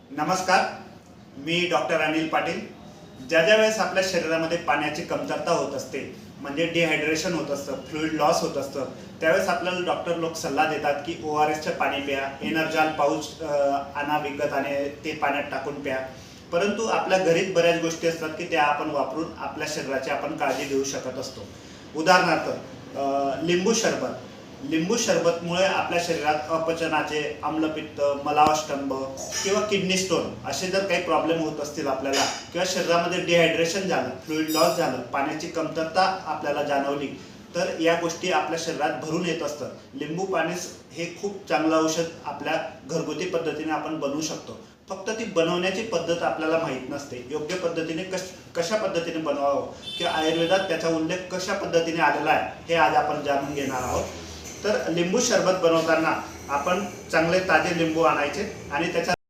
नमस्कार, मी डॉक्टर अनिल पाटील। ज्या वेळेस आपल्या शरीरामध्ये पाण्याची कमतरता होत असते, म्हणजे डिहायड्रेशन होत असतं, फ्लुइड लॉस होत असतं, त्यावेळेस आपल्याला डॉक्टर लोक सल्ला देतात की ORSचं पाणी प्या, एनर्जाल पाऊच आणा विकत आणि ते पाण्यात टाकून प्या। परंतु आपल्या घरीच बऱ्याच गोष्टी असतात की त्या आपण वापरून आपल्या शरीराची आपण काळजी घेऊ शकत असतो। उदाहरणार्थ लिंबू सरबत। लिंबू सरबतमुळे आपल्या शरीरात अपचनाचे, आम्लपित्त, मलावष्टंभ किंवा किडनी स्टोन असे जर काही प्रॉब्लेम होत असतील आपल्याला, किंवा शरीरामध्ये डिहायड्रेशन झालं, फ्लुइड लॉस झालं, पाण्याची कमतरता आपल्याला जाणवली, तर या गोष्टी आपल्या शरीरात भरून येत असतात। लिंबू पाणी हे खूप चांगलं औषध आपल्या घरगुती पद्धतीने आपण बनवू शकतो। फक्त ती बनवण्याची पद्धत आपल्याला माहीत नसते। योग्य पद्धतीने कशा पद्धतीने बनवावं किंवा आयुर्वेदात त्याचा उल्लेख कशा पद्धतीने आलेला आहे हे आज आपण जाणून घेणार आहोत। तर लिंबू सरबत बनवताना आपण चांगले ताजे लिंबू आणायचे आणि त्याचा